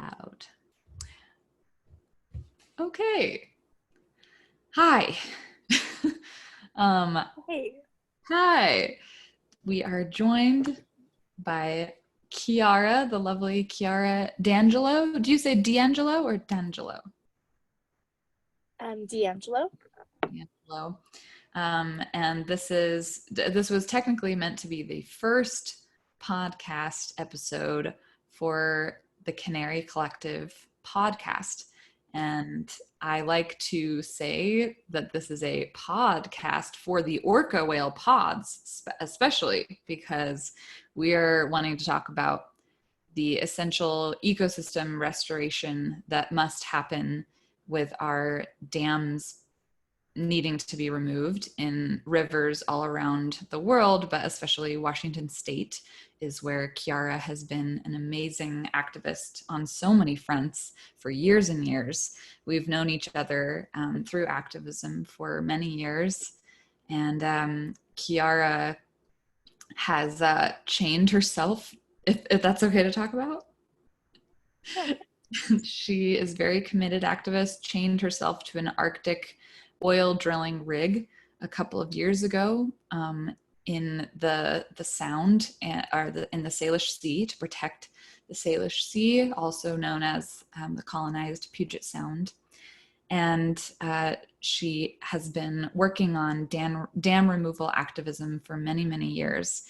loud. Okay. Hi. Hey. Hi. We are joined by Chiara, the lovely Chiara DAngelo. Do you say DAngelo or DAngelo? DAngelo. DAngelo. And this was technically meant to be the first podcast episode for the Canary Collective Podcast. And I like to say that this is a podcast for the orca whale pods, especially because we are wanting to talk about the essential ecosystem restoration that must happen with our dams needing to be removed in rivers all around the world, but especially Washington State is where Chiara has been an amazing activist on so many fronts for years and years. We've known each other through activism for many years, and Chiara has chained herself, if that's okay to talk about. Sure. She is very committed activist, chained herself to an Arctic oil drilling rig a couple of years ago in the Sound in the Salish Sea to protect the Salish Sea, also known as the colonized Puget Sound. And she has been working on dam removal activism for many, many years.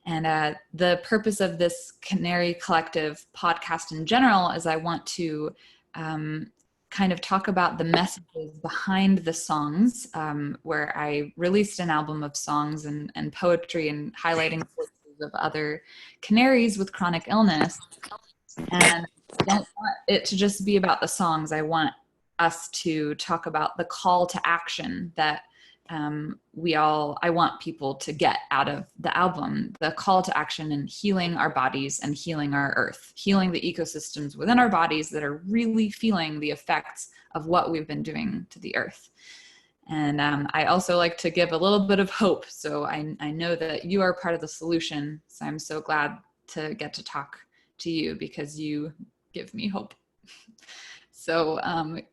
And the purpose of this Canary Collective podcast in general is I want to kind of talk about the messages behind the songs, where I released an album of songs and poetry and highlighting voices of other canaries with chronic illness. And I don't want it to just be about the songs. I want us to talk about the call to action that I want people to get out of the album, the call to action in healing our bodies and healing our earth, healing the ecosystems within our bodies that are really feeling the effects of what we've been doing to the earth. And I also like to give a little bit of hope. So I know that you are part of the solution. So I'm so glad to get to talk to you because you give me hope. So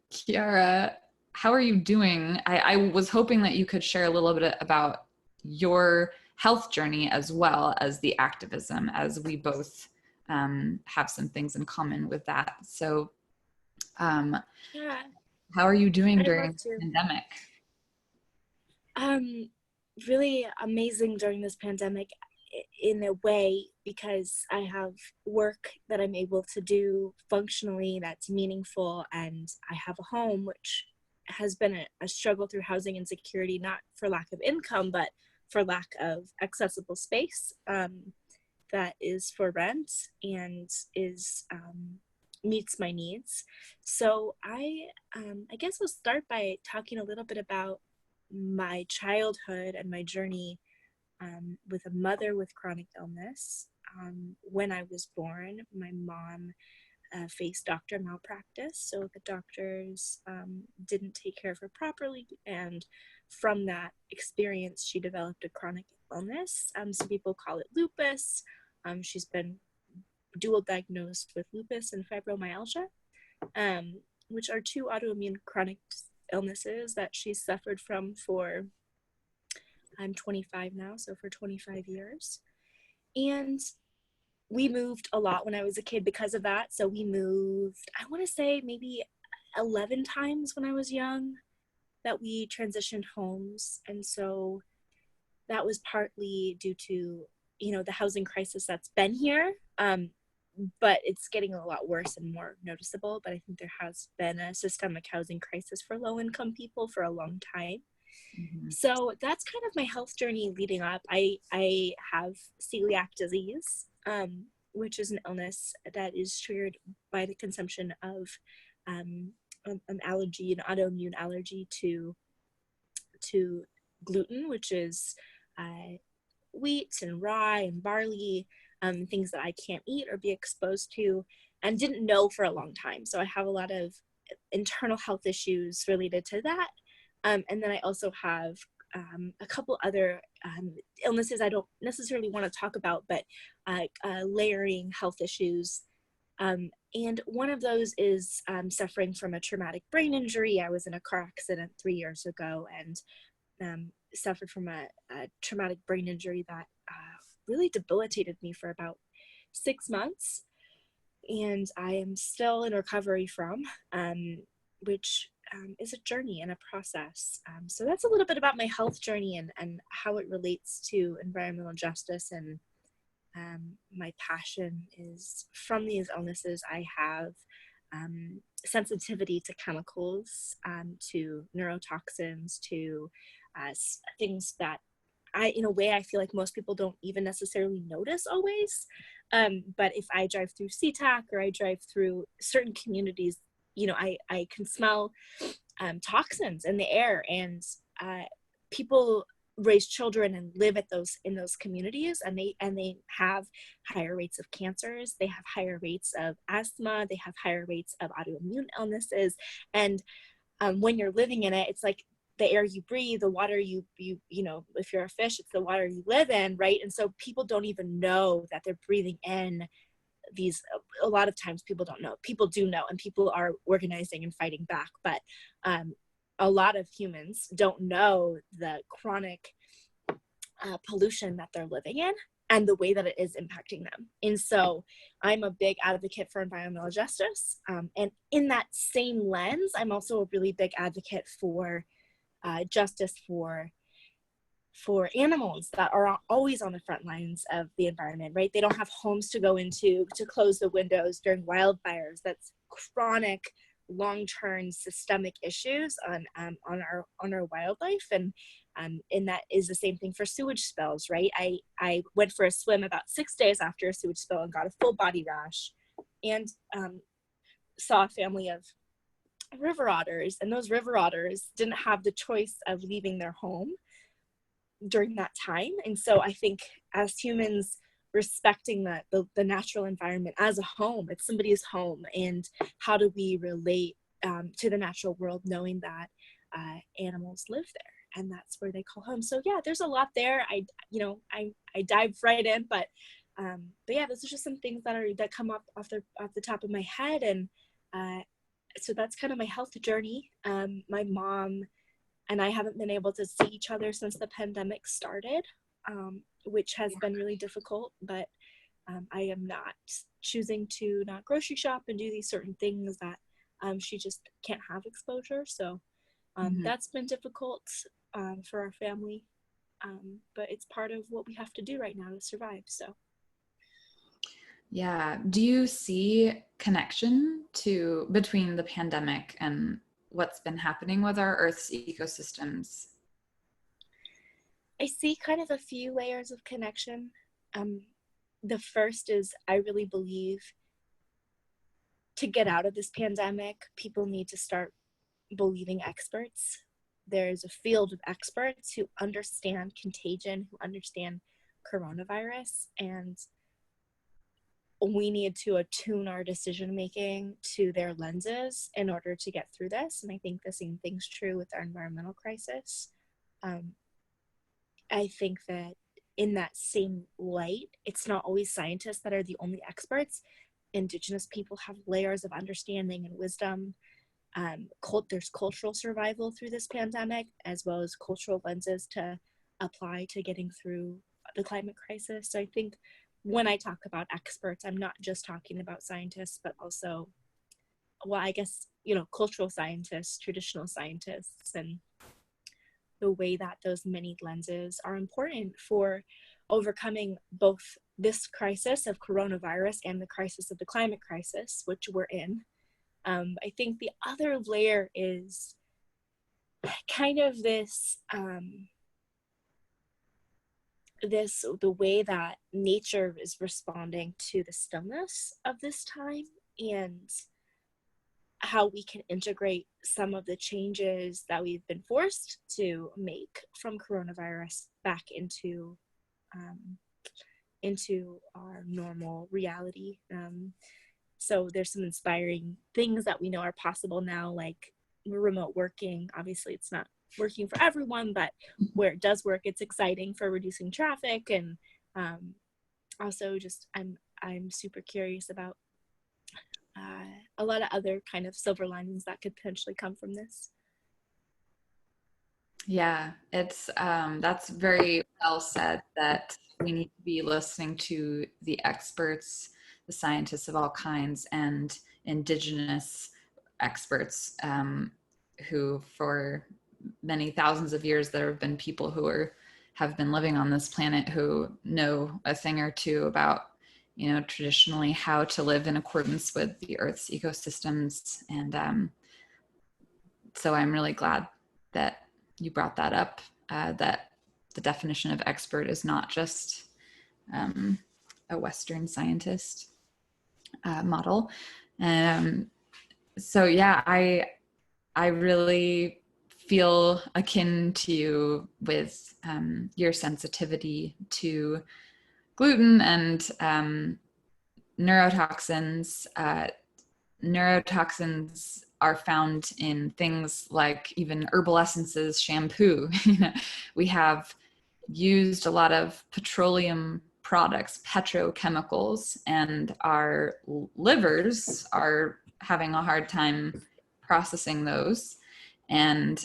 Chiara, how are you doing? I was hoping that you could share a little bit about your health journey as well as the activism, as we both have some things in common with that. So Yeah. how are you doing during the pandemic? Really amazing during this pandemic in a way, because I have work that I'm able to do functionally that's meaningful, and I have a home, which has been a struggle through housing insecurity, not for lack of income, but for lack of accessible space that is for rent and is meets my needs. So I guess I'll start by talking a little bit about my childhood and my journey with a mother with chronic illness. When I was born, my mom faced doctor malpractice, so the doctors didn't take care of her properly, and from that experience she developed a chronic illness. Some people call it lupus. She's been dual diagnosed with lupus and fibromyalgia, which are two autoimmune chronic illnesses that she suffered from for, I'm 25 now, so for 25 years. And we moved a lot when I was a kid because of that. So we moved, I want to say maybe 11 times when I was young that we transitioned homes. And so that was partly due to, the housing crisis that's been here. But it's getting a lot worse and more noticeable. But I think there has been a systemic housing crisis for low-income people for a long time. Mm-hmm. So that's kind of my health journey leading up. I have celiac disease, which is an illness that is triggered by the consumption of an allergy, an autoimmune allergy to gluten, which is wheat and rye and barley, things that I can't eat or be exposed to, and didn't know for a long time. So I have a lot of internal health issues related to that. And then I also have a couple other illnesses I don't necessarily want to talk about, but layering health issues And one of those is suffering from a traumatic brain injury. I was in a car accident 3 years ago and suffered from a traumatic brain injury that really debilitated me for about 6 months. And I am still in recovery from, which is a journey and a process. So that's a little bit about my health journey and how it relates to environmental justice. And my passion is from these illnesses. I have sensitivity to chemicals, to neurotoxins, to things that in a way, I feel like most people don't even necessarily notice always. But if I drive through SeaTac or I drive through certain communities, I can smell toxins in the air, and people raise children and live in those communities, and they have higher rates of cancers, they have higher rates of asthma, they have higher rates of autoimmune illnesses. And when you're living in it, it's like the air you breathe, the water you if you're a fish, it's the water you live in, right? And so people don't even know that they're breathing in these. A lot of times people don't know. People do know, and people are organizing and fighting back, but a lot of humans don't know the chronic pollution that they're living in and the way that it is impacting them. And so I'm a big advocate for environmental justice. And in that same lens, I'm also a really big advocate for justice for animals that are always on the front lines of the environment, right? They don't have homes to go into, to close the windows during wildfires. That's chronic, long-term systemic issues on our wildlife. And that is the same thing for sewage spills, right? I went for a swim about 6 days after a sewage spill and got a full body rash, and saw a family of river otters, and those river otters didn't have the choice of leaving their home during that time. And so I think as humans, respecting the natural environment as a home, it's somebody's home, and how do we relate to the natural world, knowing that animals live there and that's where they call home. So yeah, there's a lot there. I dived right in, but yeah, those are just some things that come up off the top of my head. And so that's kind of my health journey. My mom and I haven't been able to see each other since the pandemic started, which has been really difficult, but I am not choosing to not grocery shop and do these certain things that she just can't have exposure. So that's been difficult for our family, but it's part of what we have to do right now to survive. So yeah, do you see connection between the pandemic and what's been happening with our Earth's ecosystems? I see kind of a few layers of connection. The first is, I really believe to get out of this pandemic, people need to start believing experts. There's a field of experts who understand contagion, who understand coronavirus, and we need to attune our decision making to their lenses in order to get through this. And I think the same thing's true with our environmental crisis. I think that in that same light, it's not always scientists that are the only experts. Indigenous people have layers of understanding and wisdom. There's cultural survival through this pandemic, as well as cultural lenses to apply to getting through the climate crisis. So I think when I talk about experts, I'm not just talking about scientists, but also, well, I guess, cultural scientists, traditional scientists, and the way that those many lenses are important for overcoming both this crisis of coronavirus and the crisis of the climate crisis, which we're in. I think the other layer is kind of this, the way that nature is responding to the stillness of this time, and how we can integrate some of the changes that we've been forced to make from coronavirus back into our normal reality. So there's some inspiring things that we know are possible now, like remote working. Obviously it's not working for everyone, but where it does work, it's exciting for reducing traffic. And also just I'm super curious about a lot of other kind of silver linings that could potentially come from this. Yeah, it's that's very well said, that we need to be listening to the experts, the scientists of all kinds, and indigenous experts, who for many thousands of years there have been people who have been living on this planet who know a thing or two about, traditionally how to live in accordance with the Earth's ecosystems. And so I'm really glad that you brought that up, that the definition of expert is not just a Western scientist model. So yeah, I really feel akin to you with your sensitivity to gluten and neurotoxins. Neurotoxins are found in things like even herbal essences, shampoo. We have used a lot of petroleum products, petrochemicals, and our livers are having a hard time processing those. And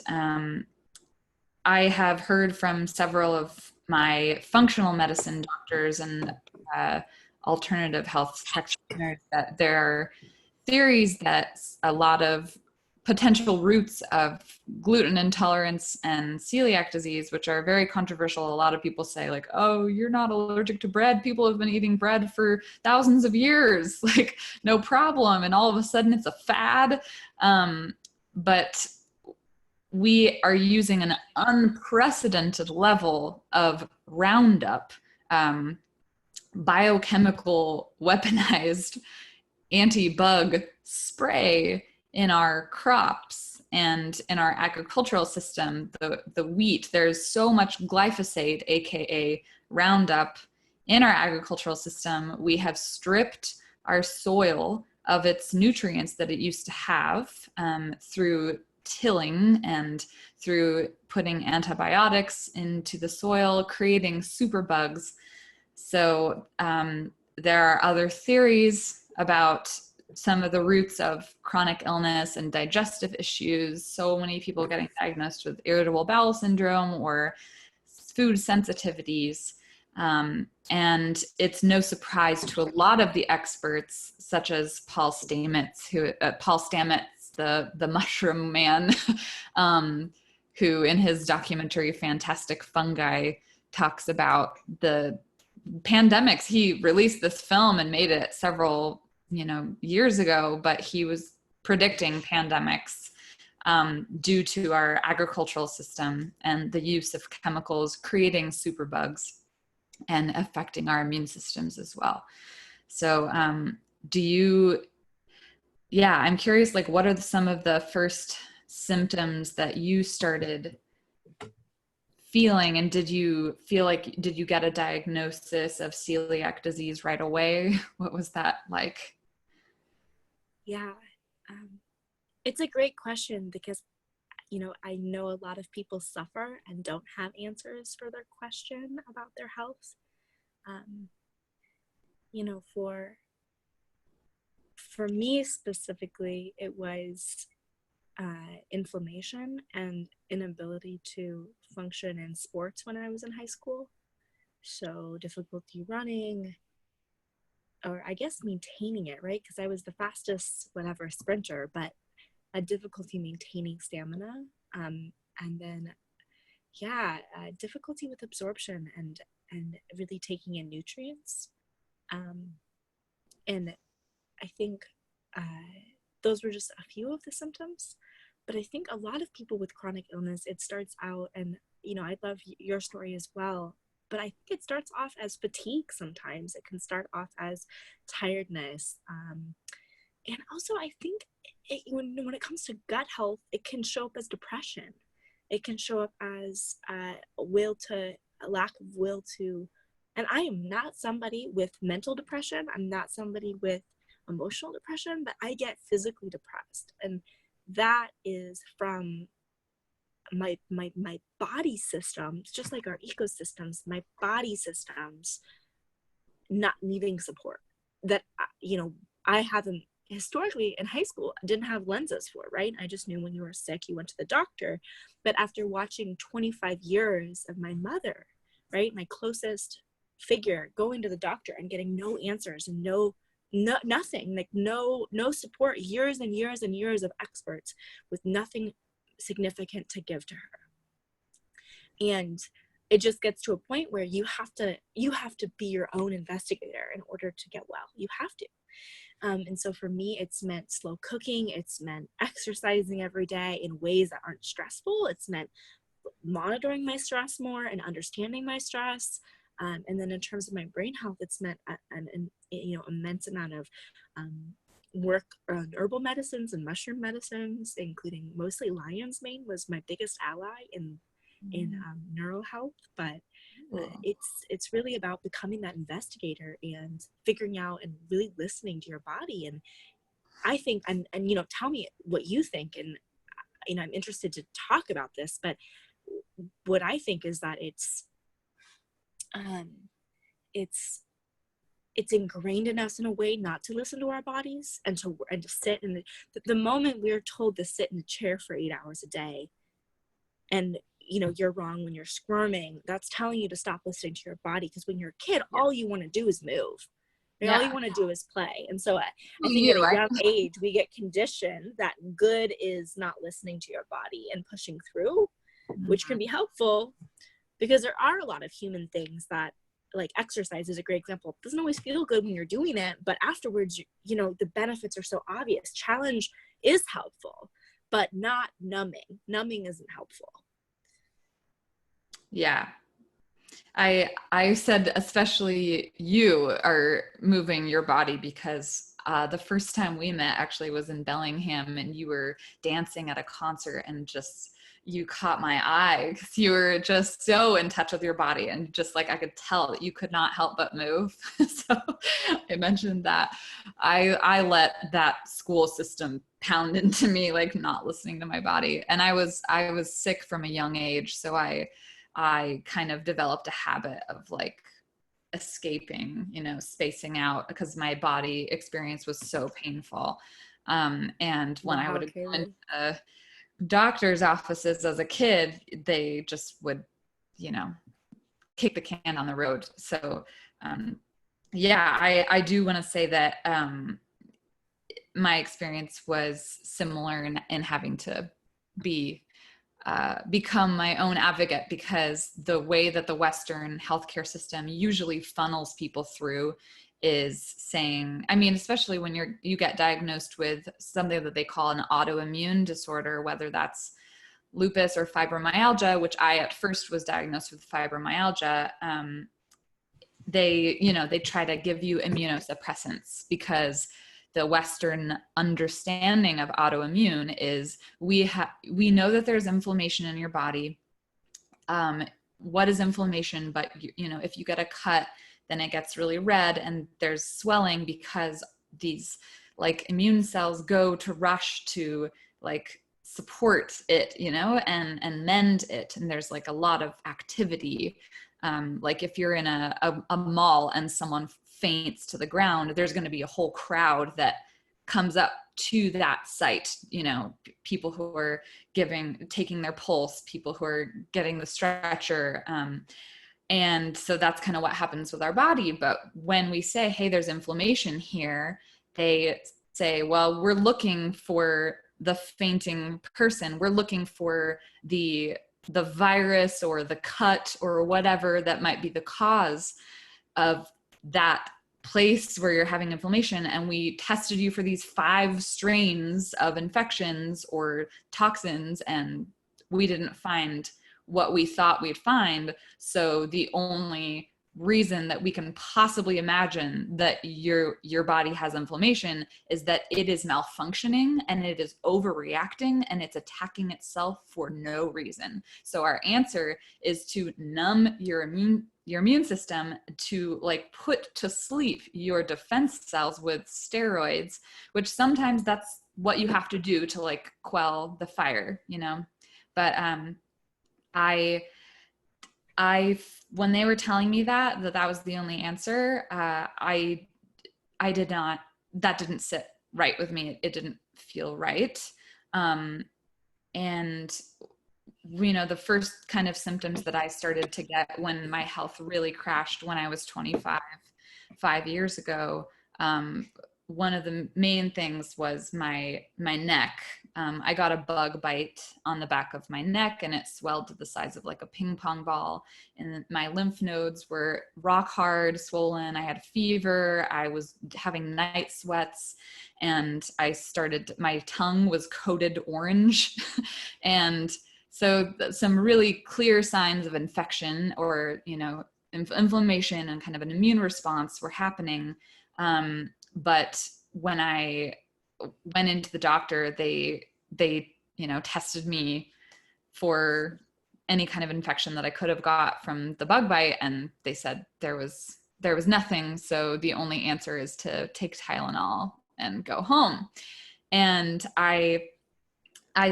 I have heard from several of my functional medicine doctors and alternative health practitioners that there are theories that a lot of potential roots of gluten intolerance and celiac disease, which are very controversial. A lot of people say like, oh, you're not allergic to bread. People have been eating bread for thousands of years, like no problem. And all of a sudden it's a fad. But we are using an unprecedented level of Roundup, biochemical weaponized anti-bug spray in our crops and in our agricultural system. The wheat, there's so much glyphosate, aka Roundup, in our agricultural system. We have stripped our soil of its nutrients that it used to have through tilling and through putting antibiotics into the soil, creating superbugs. So there are other theories about some of the roots of chronic illness and digestive issues. So many people getting diagnosed with irritable bowel syndrome or food sensitivities. And it's no surprise to a lot of the experts, such as Paul Stamets, the mushroom man, who in his documentary Fantastic Fungi talks about the pandemics. He released this film and made it several years ago, but he was predicting pandemics due to our agricultural system and the use of chemicals creating superbugs and affecting our immune systems as well. So I'm curious, like, what are some of the first symptoms that you started feeling, and did you get a diagnosis of celiac disease right away? What was that like? Yeah, it's a great question because I know a lot of people suffer and don't have answers for their question about their health. For me specifically, it was inflammation and inability to function in sports when I was in high school. So difficulty running, or I guess maintaining it, right? Because I was the fastest sprinter, but a difficulty maintaining stamina. And then, difficulty with absorption and really taking in nutrients. And I think those were just a few of the symptoms. But I think a lot of people with chronic illness, it starts out, and I love your story as well, but I think it starts off as fatigue sometimes. It can start off as tiredness. And also I think when it comes to gut health, it can show up as depression. It can show up as a lack of will to, and I am not somebody with mental depression. I'm not somebody with emotional depression, but I get physically depressed. And that is from my body systems, just like our ecosystems, my body systems not needing support that I haven't historically in high school didn't have lenses for, right? I just knew when you were sick, you went to the doctor. But after watching 25 years of my mother, right, my closest figure, going to the doctor and getting no answers and nothing, like no support, years and years and years of experts with nothing significant to give to her. And it just gets to a point where you have to be your own investigator in order to get well. You have to. And so for me, it's meant slow cooking. It's meant exercising every day in ways that aren't stressful. It's meant monitoring my stress more and understanding my stress. And then in terms of my brain health, it's meant an immense amount of work on herbal medicines and mushroom medicines, including mostly lion's mane was my biggest ally in neural health. But it's really about becoming that investigator and figuring out and really listening to your body. And I think, and tell me what you think. And I'm interested to talk about this, but what I think is that it's ingrained in us in a way not to listen to our bodies and to sit in the moment we're told to sit in a chair for 8 hours a day, and you're wrong when you're squirming, that's telling you to stop listening to your body. Because when you're a kid, all you want to do is move. All you want to do is play. And so I think at a young age, we get conditioned that good is not listening to your body and pushing through, which can be helpful, because there are a lot of human things that, like exercise is a great example. It doesn't always feel good when you're doing it, but afterwards, the benefits are so obvious. Challenge is helpful, but not numbing. Numbing isn't helpful. Yeah. I said, especially you are moving your body, because the first time we met actually was in Bellingham, and you were dancing at a concert, and just, you caught my eye because you were just so in touch with your body, and just like, I could tell that you could not help but move. So I mentioned that I let that school system pound into me, like not listening to my body. And I was sick from a young age. So I kind of developed a habit of like escaping, spacing out, because my body experience was so painful. And when I would go into doctor's offices as a kid, they just would, kick the can down the road. So, I do want to say that my experience was similar in having to become my own advocate, because the way that the Western healthcare system usually funnels people through is saying, especially when you get diagnosed with something that they call an autoimmune disorder, whether that's lupus or fibromyalgia, which I at first was diagnosed with fibromyalgia. They try to give you immunosuppressants, because the Western understanding of autoimmune is we know that there's inflammation in your body. What is inflammation? But if you get a cut, then it gets really red and there's swelling, because these like immune cells go to rush to like support it, and mend it. And there's like a lot of activity. Like if you're in a mall and someone faints to the ground, there's going to be a whole crowd that comes up to that site, people who are taking their pulse, people who are getting the stretcher. And so that's kind of what happens with our body. But when we say, hey, there's inflammation here, they say, well, we're looking for the fainting person. We're looking for the virus or the cut or whatever that might be the cause of that place where you're having inflammation. And we tested you for these 5 strains of infections or toxins, and we didn't find what we thought we'd find. So the only reason that we can possibly imagine that your body has inflammation is that it is malfunctioning and it is overreacting and it's attacking itself for no reason. So our answer is to numb your immune system, to like put to sleep your defense cells with steroids, which sometimes that's what you have to do to like quell the fire, But I when they were telling me that was the only answer, that didn't sit right with me. It didn't feel right. And the first kind of symptoms that I started to get when my health really crashed when I was 25, 5 years ago, one of the main things was my neck. I got a bug bite on the back of my neck, and it swelled to the size of like a ping pong ball. And my lymph nodes were rock hard, swollen. I had fever. I was having night sweats, and my tongue was coated orange. And so some really clear signs of infection or, inflammation and kind of an immune response were happening. But when I went into the doctor, they tested me for any kind of infection that I could have got from the bug bite, and they said there was nothing. So the only answer is to take Tylenol and go home. And I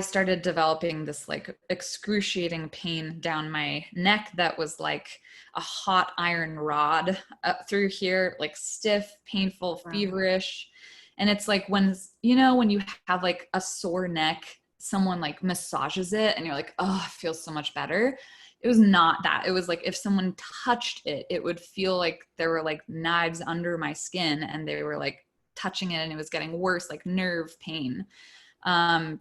started developing this like excruciating pain down my neck that was like a hot iron rod up through here, like stiff, painful, feverish. And it's like when you have like a sore neck, someone like massages it and you're like, oh, it feels so much better. It was not that. It was like if someone touched it, it would feel like there were like knives under my skin and they were like touching it, and it was getting worse, like nerve pain.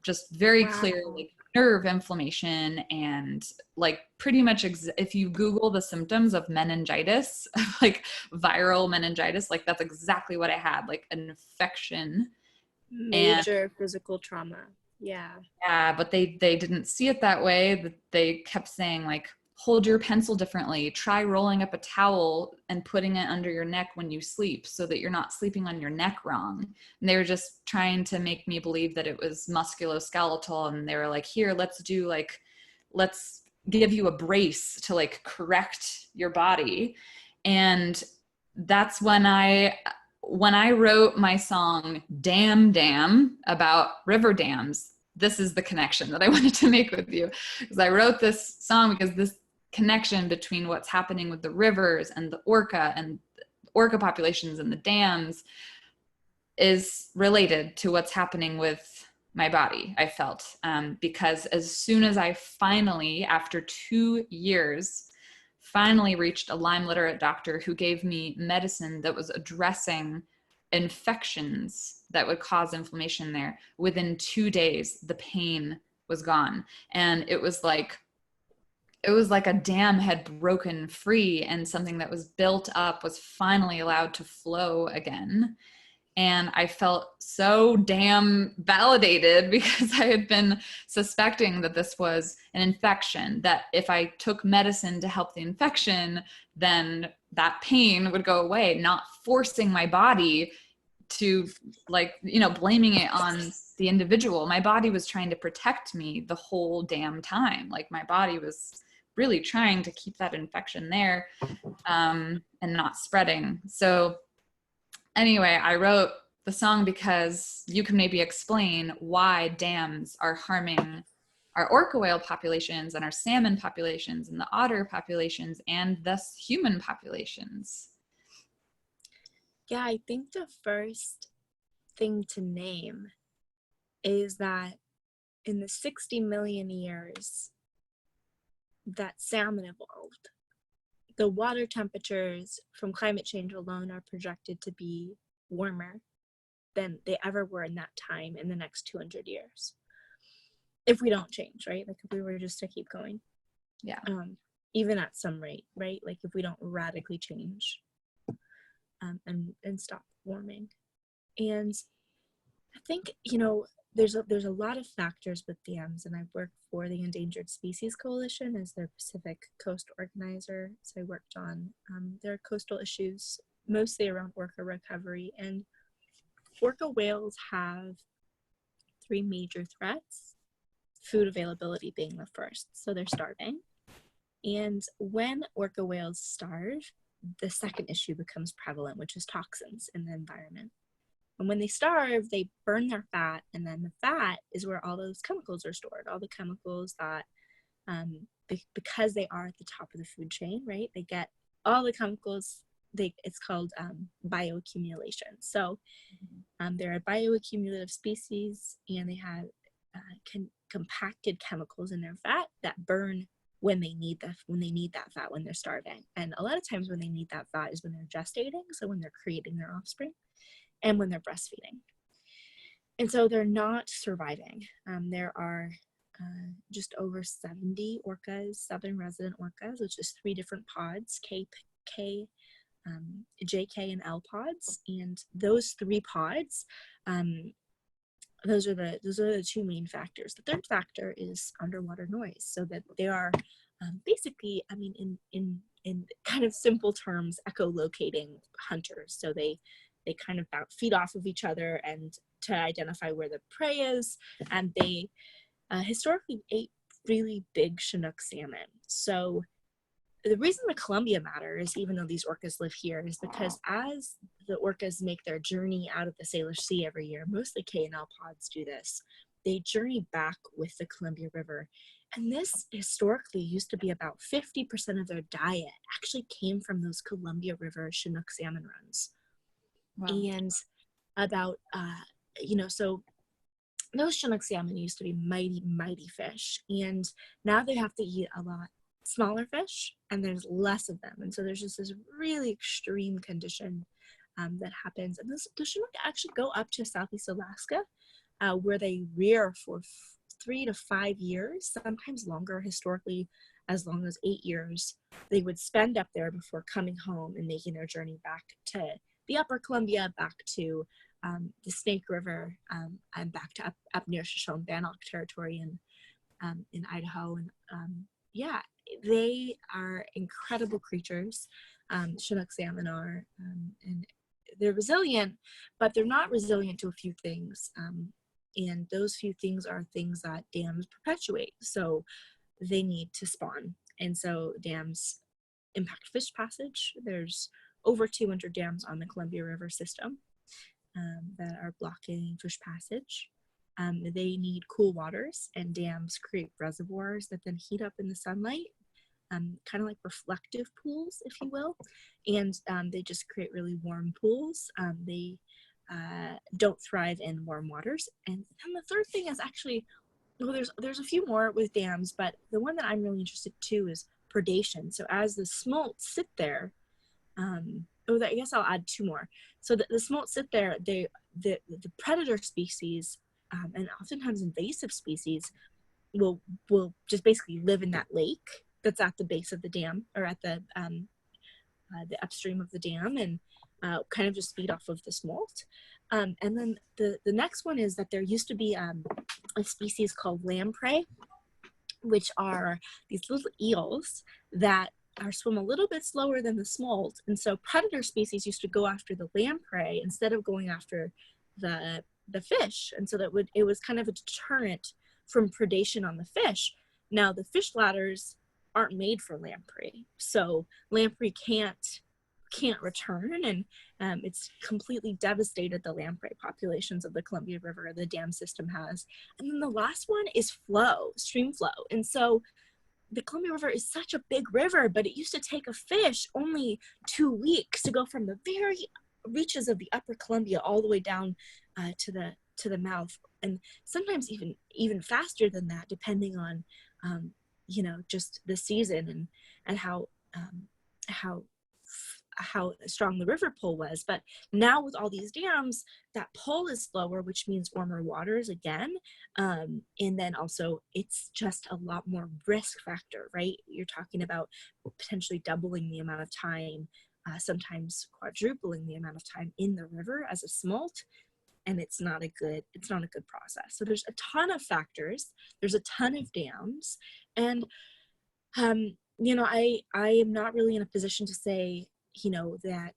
Just very clear like nerve inflammation, and like pretty much if you Google the symptoms of meningitis, like viral meningitis, like that's exactly what I had, like an infection. Major physical trauma. Yeah, but they didn't see it that way. They kept saying like, hold your pencil differently, try rolling up a towel and putting it under your neck when you sleep so that you're not sleeping on your neck wrong. And they were just trying to make me believe that it was musculoskeletal, and they were like, here, let's give you a brace to like correct your body. And that's when I wrote my song Damn Dam about river dams. This is the connection that I wanted to make with you, because I wrote this song because this connection between what's happening with the rivers and the orca populations and the dams is related to what's happening with my body, I felt. Because as soon as I finally, after 2 years, finally reached a Lyme literate doctor who gave me medicine that was addressing infections that would cause inflammation there, within 2 days, the pain was gone. And it was like a dam had broken free, and something that was built up was finally allowed to flow again. And I felt so damn validated, because I had been suspecting that this was an infection, that if I took medicine to help the infection, then that pain would go away, not forcing my body to blaming it on the individual. My body was trying to protect me the whole damn time. Like my body was really trying to keep that infection there and not spreading. So anyway, I wrote the song because you can maybe explain why dams are harming our orca whale populations and our salmon populations and the otter populations and thus human populations. Yeah, I think the first thing to name is that in the 60 million years that salmon evolved, the water temperatures from climate change alone are projected to be warmer than they ever were in that time in the next 200 years. If we don't change, right? Like if we were just to keep going. Yeah. Even at some rate, right? Like if we don't radically change and stop warming. And I think, there's a lot of factors with dams, and I've worked for the Endangered Species Coalition as their Pacific Coast organizer. So I worked on their coastal issues, mostly around orca recovery. And orca whales have 3 major threats, food availability being the first. So they're starving. And when orca whales starve, the second issue becomes prevalent, which is toxins in the environment. And when they starve, they burn their fat, and then the fat is where all those chemicals are stored, all the chemicals that, because they are at the top of the food chain, right? They get all the chemicals, it's called bioaccumulation. So They're a bioaccumulative species, and they have compacted chemicals in their fat that burn when they need that fat when they're starving. And a lot of times when they need that fat is when they're gestating, so when they're creating their offspring, and when they're breastfeeding. And so they're not surviving. There are just over 70 orcas, southern resident orcas, which is 3 different pods, JK, and L pods. And those 3 pods, those are the 2 main factors. The third factor is underwater noise, so that they are basically, I mean, in kind of simple terms, echolocating hunters. So they kind of feed off of each other and to identify where the prey is. And they historically ate really big Chinook salmon. So the reason the Columbia matters, even though these orcas live here, is because as the orcas make their journey out of the Salish Sea every year, mostly K and L pods do this, they journey back with the Columbia River. And this historically used to be about 50% of their diet actually came from those Columbia River Chinook salmon runs. Wow. And about, so those Chinook salmon used to be mighty, mighty fish. And now they have to eat a lot smaller fish, and there's less of them. And so there's just this really extreme condition that happens. And those Chinook actually go up to Southeast Alaska, where they rear for 3 to 5 years, sometimes longer, historically as long as 8 years. They would spend up there before coming home and making their journey back to the Upper Columbia, back to the Snake River, and back to up near Shoshone-Bannock territory in Idaho. And they are incredible creatures. Chinook salmon are, and they're resilient, but they're not resilient to a few things. And those few things are things that dams perpetuate. So they need to spawn. And so dams impact fish passage. There's over 200 dams on the Columbia River system that are blocking fish passage. They need cool waters, and dams create reservoirs that then heat up in the sunlight, kind of like reflective pools, if you will. And they just create really warm pools. They don't thrive in warm waters. And then the third thing is actually, well, there's a few more with dams, but the one that I'm really interested too is predation. So as the smolt sit there, I guess I'll add 2 more. So the smolt sit there, the predator species, and oftentimes invasive species, will just basically live in that lake that's at the base of the dam, or at the upstream of the dam, and kind of just feed off of the smolt. And then the next one is that there used to be a species called lamprey, which are these little eels that swim a little bit slower than the smolt. And so predator species used to go after the lamprey instead of going after the fish. And so it was kind of a deterrent from predation on the fish. Now the fish ladders aren't made for lamprey, so lamprey can't return, and it's completely devastated the lamprey populations of the Columbia River the dam system has. And then the last one is stream flow. And so the Columbia River is such a big river, but it used to take a fish only 2 weeks to go from the very reaches of the Upper Columbia all the way down to the mouth, and sometimes even faster than that, depending on just the season and how strong the river pull was. But now with all these dams, that pull is slower, which means warmer waters again. And then also it's just a lot more risk factor, right? You're talking about potentially doubling the amount of time, sometimes quadrupling the amount of time in the river as a smolt. And it's not a good process. So there's a ton of factors. There's a ton of dams. And, I am not really in a position to say, that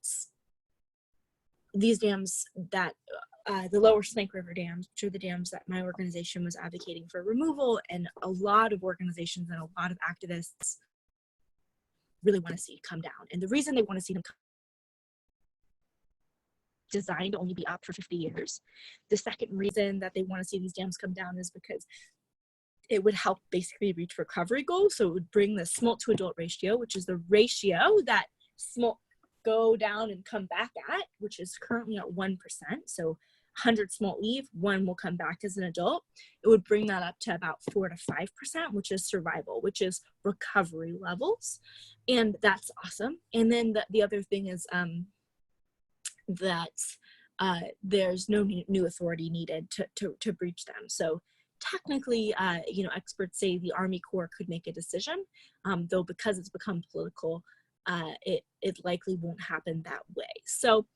these dams, that the lower Snake River dams, which are the dams that my organization was advocating for removal, and a lot of organizations and a lot of activists really want to see come down. And the reason they want to see them designed to only be up for 50 years. The second reason that they want to see these dams come down is because it would help basically reach recovery goals. So it would bring the smolt to adult ratio, which is the ratio that smolt go down and come back at, which is currently at 1%. So 100 won't leave, 1 will come back as an adult. It would bring that up to about 4 to 5%, which is survival, which is recovery levels. And that's awesome. And then the other thing is that there's no new authority needed to breach them. So technically, experts say the Army Corps could make a decision, though because it's become political, it likely won't happen that way. So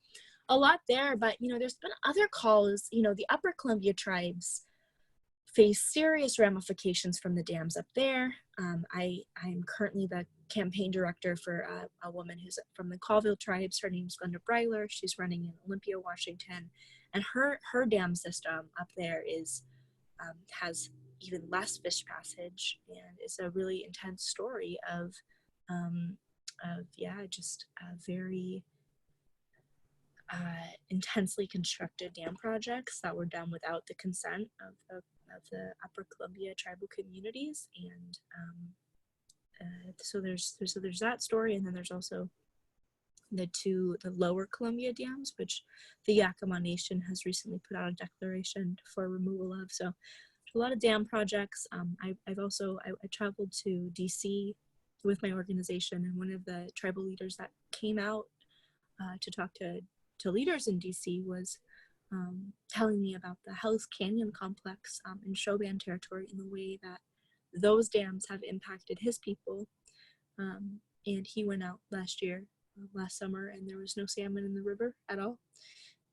a lot there, but there's been other calls. The Upper Columbia tribes face serious ramifications from the dams up there. I'm currently the campaign director for a woman who's from the Colville tribes. Her name's Glenda Breiler. She's running in Olympia, Washington, and her dam system up there has even less fish passage, and it's a really intense story of just very intensely constructed dam projects that were done without the consent of the Upper Columbia tribal communities. And so there's that story, and then there's also the Lower Columbia dams, which the Yakima Nation has recently put out a declaration for removal of. So a lot of dam projects. I traveled to DC with my organization, and one of the tribal leaders that came out to talk to leaders in DC was telling me about the Hell's Canyon complex in Chauvin territory, and the way that those dams have impacted his people. And he went out last summer, and there was no salmon in the river at all,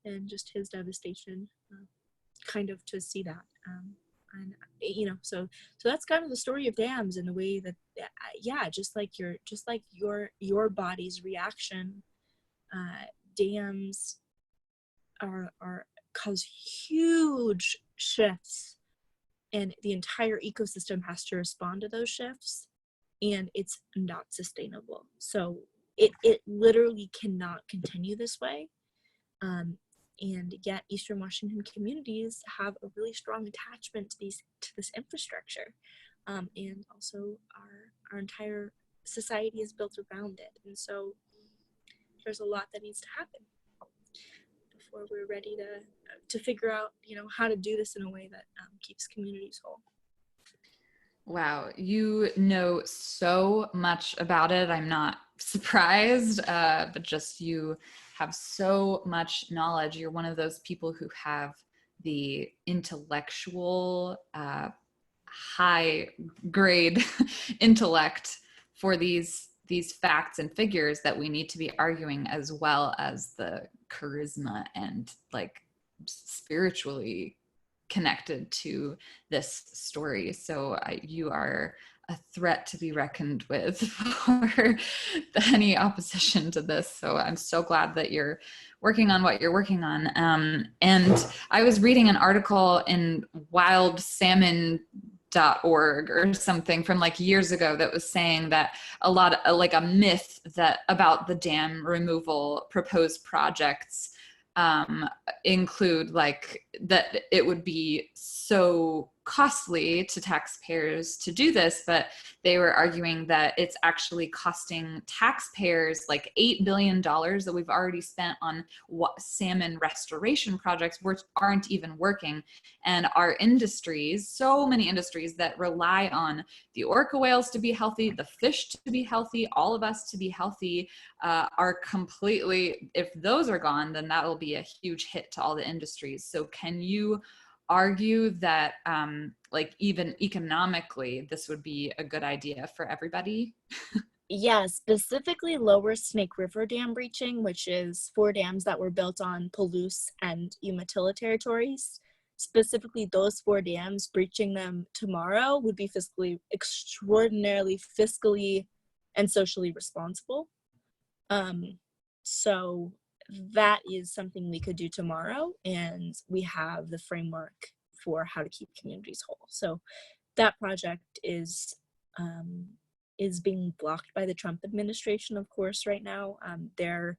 and just his devastation, kind of to see that. So that's kind of the story of dams, in the way that, just like your body's reaction, dams are cause huge shifts, and the entire ecosystem has to respond to those shifts, and it's not sustainable. So it literally cannot continue this way. And yet Eastern Washington communities have a really strong attachment to this infrastructure, and also our entire society is built around it. And so there's a lot that needs to happen before we're ready to figure out how to do this in a way that keeps communities whole. Wow, you know so much about it. I'm not surprised, but just you have so much knowledge. You're one of those people who have the intellectual, high grade intellect for these facts and figures that we need to be arguing, as well as the charisma and like spiritually connected to this story. So you are a threat to be reckoned with for any opposition to this. So I'm so glad that you're working on what you're working on. And I was reading an article in wildsalmon.org or something from like years ago that was saying that a lot of like a myth that about the dam removal proposed projects include like that it would be so costly to taxpayers to do this, but they were arguing that it's actually costing taxpayers like $8 billion that we've already spent on salmon restoration projects, which aren't even working. And our industries, so many industries that rely on the orca whales to be healthy, the fish to be healthy, all of us to be healthy, are completely, if those are gone, then that will be a huge hit to all the industries. So can you argue that like even economically this would be a good idea for everybody? Yeah, specifically Lower Snake River dam breaching, which is 4 dams that were built on Palouse and Umatilla territories. Specifically those 4 dams, breaching them tomorrow would be extraordinarily fiscally and socially responsible. So that is something we could do tomorrow, and we have the framework for how to keep communities whole. So that project is being blocked by the Trump administration, of course, right now. Their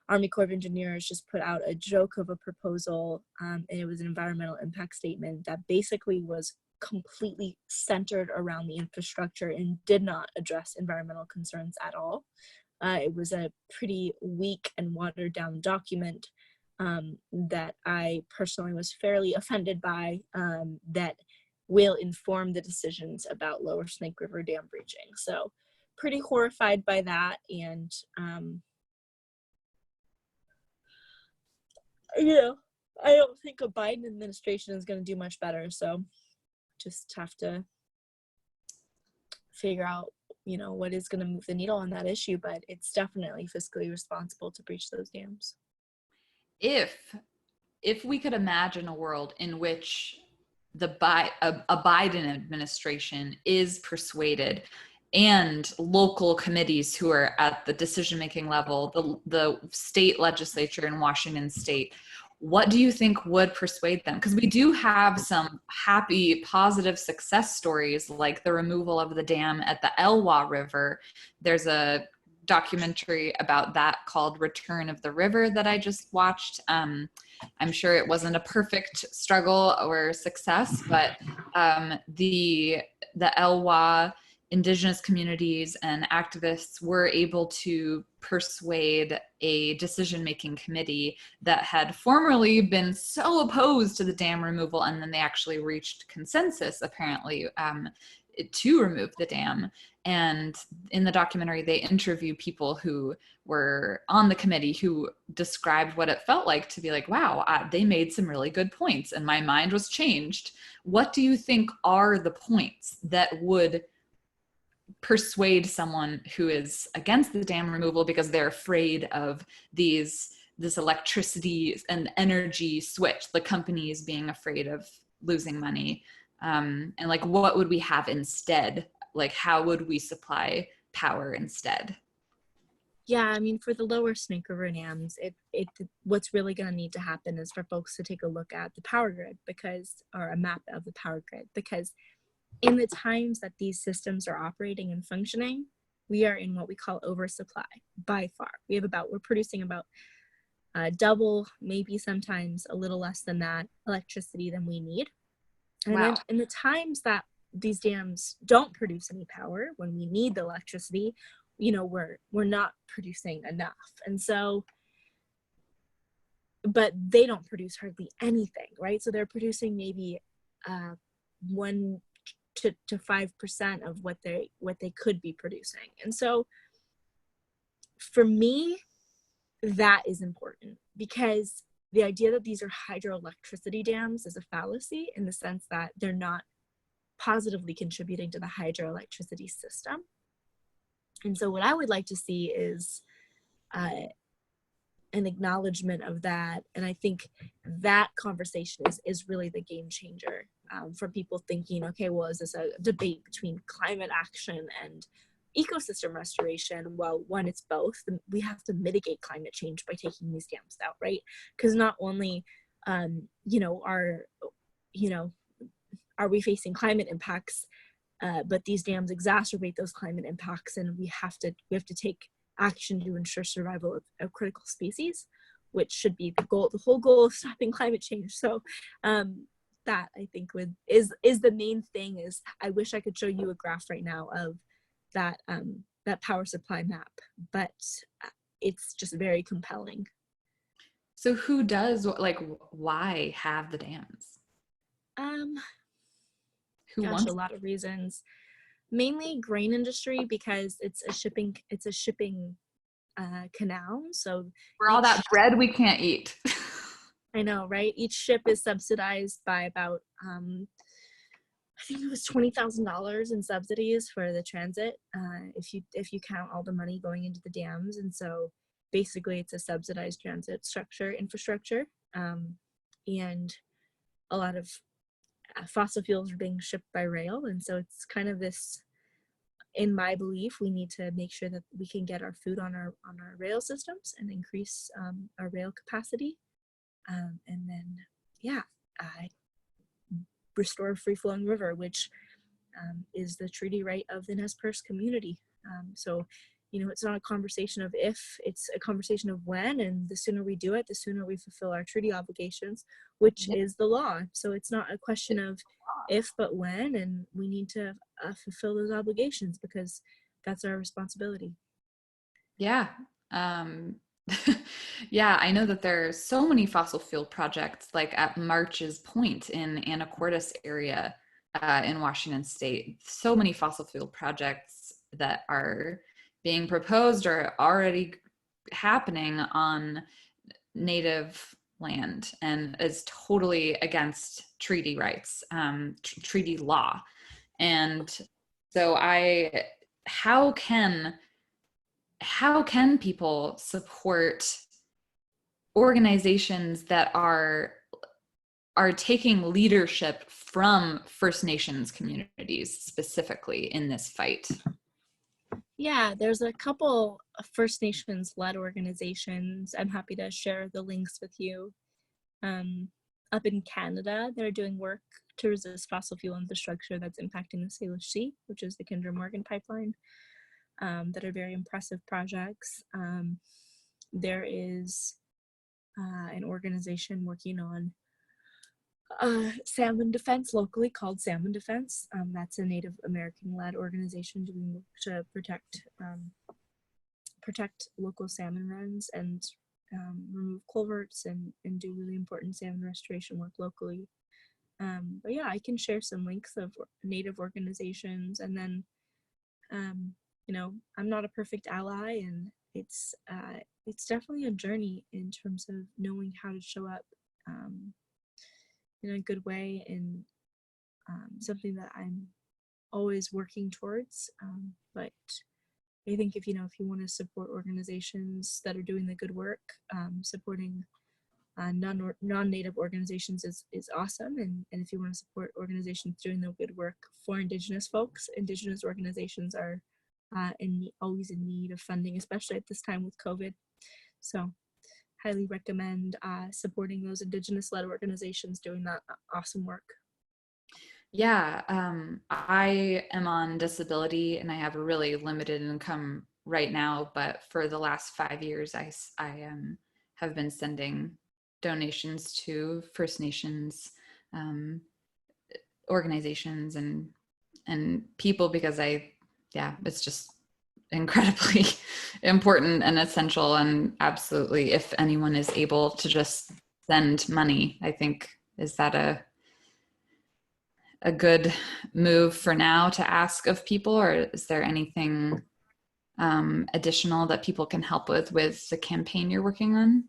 Army Corps of Engineers just put out a joke of a proposal, and it was an environmental impact statement that basically was completely centered around the infrastructure and did not address environmental concerns at all. It was a pretty weak and watered down document that I personally was fairly offended by, that will inform the decisions about Lower Snake River dam breaching. So pretty horrified by that. And, I don't think a Biden administration is going to do much better. So just have to figure out, what is going to move the needle on that issue. But it's definitely fiscally responsible to breach those dams. If we could imagine a world in which a Biden administration is persuaded, and local committees who are at the decision-making level, the state legislature in Washington state, what do you think would persuade them? Because we do have some happy, positive success stories, like the removal of the dam at the Elwha River. There's a documentary about that called Return of the River that I just watched. I'm sure it wasn't a perfect struggle or success, but the Elwha Indigenous communities and activists were able to persuade a decision-making committee that had formerly been so opposed to the dam removal, and then they actually reached consensus, apparently, to remove the dam. And in the documentary, they interview people who were on the committee who described what it felt like to be like, wow, they made some really good points and my mind was changed. What do you think are the points that would persuade someone who is against the dam removal because they're afraid of this electricity and energy switch, the companies being afraid of losing money? And like, what would we have instead? Like, how would we supply power instead? Yeah, I mean, for the Lower Snake River dams, what's really going to need to happen is for folks to take a look at the power grid, or a map of the power grid, because in the times that these systems are operating and functioning, we are in what we call oversupply by far. We're producing about double, maybe sometimes a little less than that, electricity than we need. And Wow. then in the times that these dams don't produce any power, when we need the electricity, we're not producing enough. And so, but they don't produce hardly anything, right? So they're producing maybe 1 to 5% of what they could be producing. And so for me, that is important, because the idea that these are hydroelectricity dams is a fallacy, in the sense that they're not positively contributing to the hydroelectricity system. And so what I would like to see is an acknowledgement of that. And I think that conversation is really the game changer, for people thinking, okay, well, is this a debate between climate action and ecosystem restoration? Well, one, it's both. We have to mitigate climate change by taking these dams out, right? Because not only, are we facing climate impacts, but these dams exacerbate those climate impacts, and we have to take action to ensure survival of critical species, which should be the whole goal of stopping climate change. So that, I think, is the main thing. Is I wish I could show you a graph right now of that power supply map, but it's just very compelling. So who does, like, why have the dams? Who wants? A lot of reasons. Mainly grain industry, because it's a shipping canal. So For all that bread we can't eat. I know, right? Each ship is subsidized by about I think it was $20,000 in subsidies for the transit, if you count all the money going into the dams. And so basically it's a subsidized transit infrastructure, and a lot of fossil fuels are being shipped by rail. And so it's kind of this, in my belief, we need to make sure that we can get our food on our rail systems and increase our rail capacity, and then restore a free-flowing river, which is the treaty right of the Nez Perce community. So it's not a conversation of if, it's a conversation of when, and the sooner we do it, the sooner we fulfill our treaty obligations, which is the law. So it's not a question of if, but when, and we need to fulfill those obligations, because that's our responsibility. Yeah. Yeah, I know that there are so many fossil fuel projects, like at March's Point in Anacortes area in Washington State. So many fossil fuel projects that are being proposed or already happening on native land and is totally against treaty rights, treaty law. And so how can people support organizations that are taking leadership from First Nations communities specifically in this fight? Yeah, there's a couple of First Nations led organizations. I'm happy to share the links with you. Up in Canada, they're doing work to resist fossil fuel infrastructure that's impacting the Salish Sea, which is the Kinder Morgan pipeline, that are very impressive projects. There is an organization working on salmon defense locally called Salmon Defense. That's a Native American-led organization doing work to protect local salmon runs and remove culverts and do really important salmon restoration work locally. But yeah, I can share some links of Native organizations, and then I'm not a perfect ally, and it's definitely a journey in terms of knowing how to show up in a good way, and something that I'm always working towards. But I think if you want to support organizations that are doing the good work, supporting non-native organizations is awesome. And if you want to support organizations doing the good work for Indigenous folks, Indigenous organizations are always in need of funding, especially at this time with COVID. So highly recommend supporting those Indigenous-led organizations doing that awesome work. Yeah, I am on disability and I have a really limited income right now, but for the last 5 years, I have been sending donations to First Nations organizations and people because it's just incredibly important and essential, and absolutely, if anyone is able to just send money, I think, is that a good move for now to ask of people, or is there anything additional that people can help with the campaign you're working on?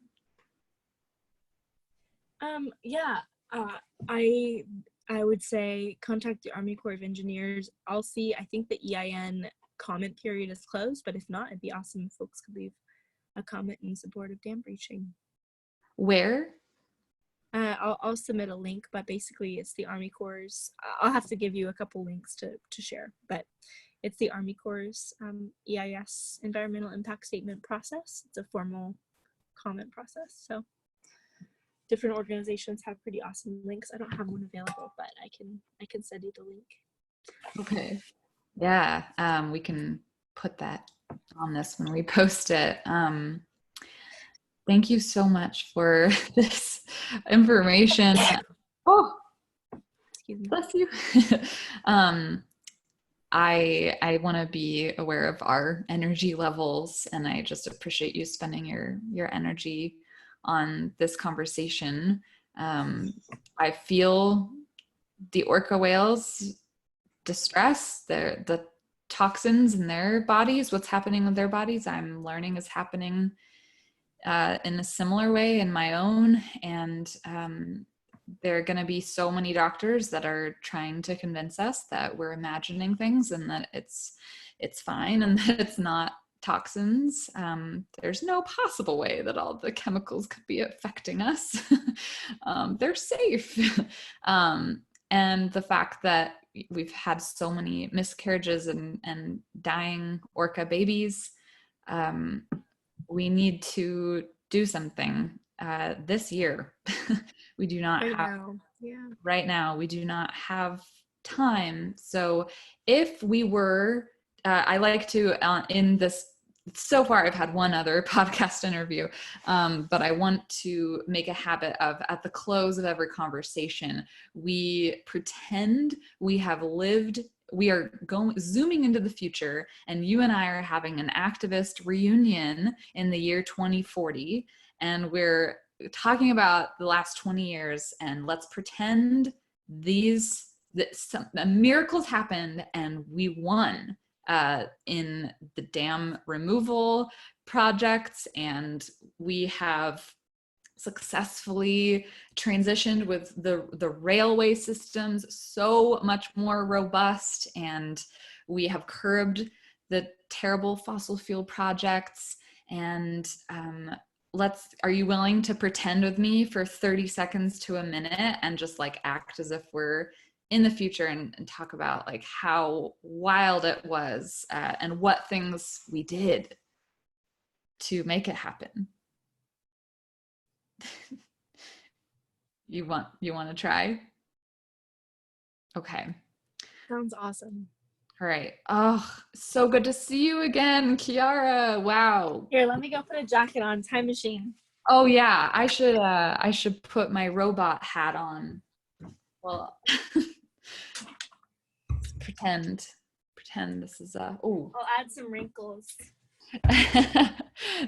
I would say contact the Army Corps of Engineers. I think the EIN comment period is closed, but if not, it'd be awesome if folks could leave a comment in support of dam breaching. Where? I'll submit a link, but basically it's the Army Corps'. I'll have to give you a couple links to share, but it's the Army Corps' EIS environmental impact statement process. It's a formal comment process. So different organizations have pretty awesome links. I don't have one available, but I can send you the link. Okay. Yeah, we can put that on this when we post it. Thank you so much for this information. Oh, excuse me. Bless you. I want to be aware of our energy levels, and I just appreciate you spending your energy on this conversation. I feel the orca whales' distress, the toxins in their bodies, what's happening with their bodies, I'm learning is happening in a similar way in my own. And there are going to be so many doctors that are trying to convince us that we're imagining things and that it's fine and that it's not toxins. There's no possible way that all the chemicals could be affecting us. They're safe. And the fact that we've had so many miscarriages and dying orca babies, we need to do something this year. We do not right now, we do not have time. So if we were, I like to, in this, so far I've had one other podcast interview, but I want to make a habit of, at the close of every conversation, we pretend we have lived we are zooming into the future, and you and I are having an activist reunion in the year 2040, and we're talking about the last 20 years, and let's pretend some miracles happened and we won in the dam removal projects, and we have successfully transitioned with the railway systems so much more robust, and we have curbed the terrible fossil fuel projects. And are you willing to pretend with me for 30 seconds to a minute and just like act as if we're in the future, and talk about like how wild it was and what things we did to make it happen? You want to try? Okay. Sounds awesome. All right. Oh, so good to see you again, Chiara. Wow. Here, let me go put a jacket on. Time machine. Oh yeah, I should put my robot hat on. Well, pretend this is I'll add some wrinkles.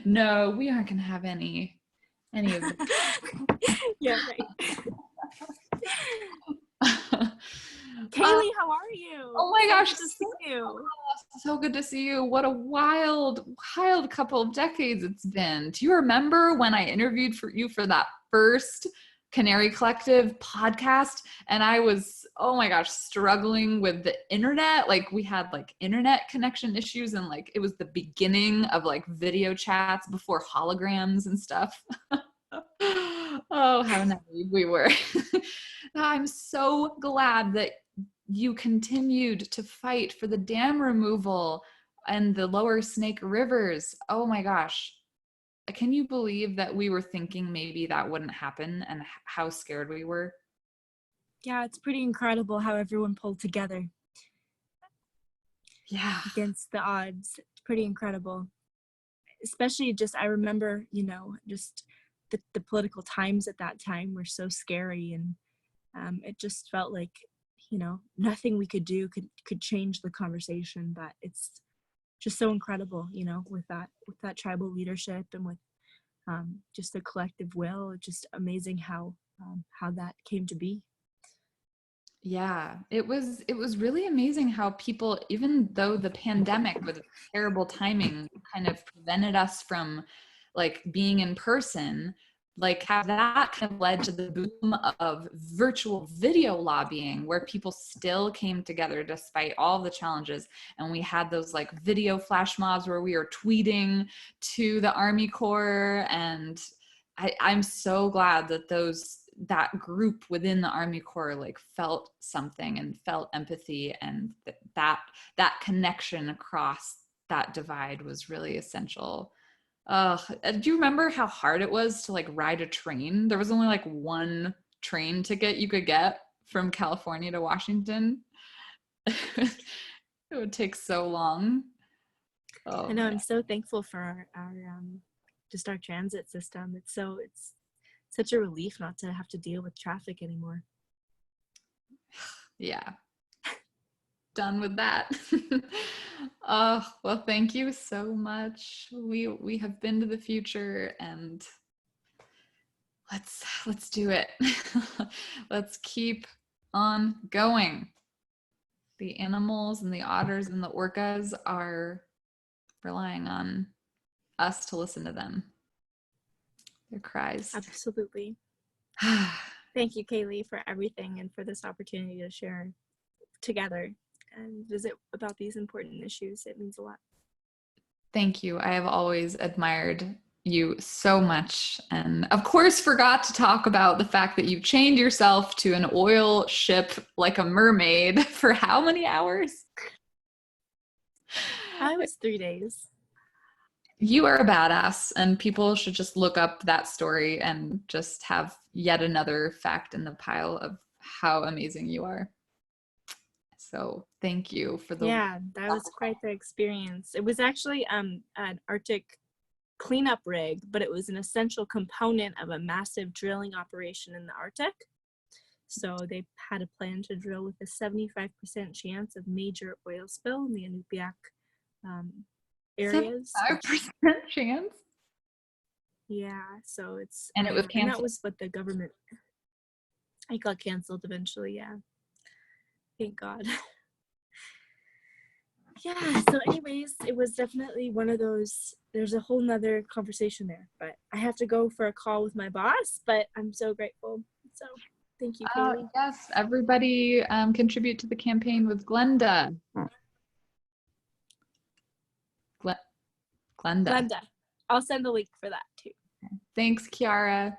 No, we aren't gonna have any of this. Yeah, right. Kaeley, how are you? Oh my gosh, to see you. So good to see you. What a wild couple of decades it's been. Do you remember when I interviewed you for that first Canary Collective podcast? And I was, oh my gosh, struggling with the internet. Like we had like internet connection issues, and like it was the beginning of like video chats before holograms and stuff. Oh, how naive we were. I'm so glad that you continued to fight for the dam removal and the lower Snake Rivers. Oh my gosh. Can you believe that we were thinking maybe that wouldn't happen, and how scared we were? Yeah, it's pretty incredible how everyone pulled together. Yeah. Against the odds. It's pretty incredible. Especially I remember, just the political times at that time were so scary, and it just felt like, nothing we could do could change the conversation. But it's just so incredible, with that tribal leadership, and with just the collective will. It's just amazing how that came to be. Yeah, it was really amazing how people, even though the pandemic with terrible timing kind of prevented us from like being in person, like how that kind of led to the boom of virtual video lobbying, where people still came together despite all the challenges. And we had those like video flash mobs where we were tweeting to the Army Corps. And I'm so glad that that group within the Army Corps like felt something and felt empathy, and that connection across that divide was really essential. Do you remember how hard it was to like ride a train? There was only like one train ticket you could get from California to Washington. It would take so long. I know. Man. I'm so thankful for our just our transit system. It's such a relief not to have to deal with traffic anymore. Yeah. Done with that. Oh, well, thank you so much. We have been to the future, and let's do it. Let's keep on going. The animals and the otters and the orcas are relying on us to listen to them. Their cries. Absolutely. Thank you, Kaeley, for everything and for this opportunity to share together and visit about these important issues. It means a lot. Thank you. I have always admired you so much, and of course forgot to talk about the fact that you chained yourself to an oil ship like a mermaid for how many hours? I was 3 days. You are a badass, and people should just look up that story and just have yet another fact in the pile of how amazing you are. So thank you for the— Yeah, that was quite the experience. It was actually an Arctic cleanup rig, but it was an essential component of a massive drilling operation in the Arctic. So they had a plan to drill with a 75% chance of major oil spill in the Inupiaq areas. 5% chance? Yeah, so it's... And it was and canceled? that was what the government... It got canceled eventually, yeah. Thank God. Yeah, so anyways, it was definitely one of those... There's a whole nother conversation there, but I have to go for a call with my boss, but I'm so grateful. So thank you, Kaeley. Yes, everybody contribute to the campaign with Glenda. Glenda. I'll send the link for that too. Thanks, Chiara.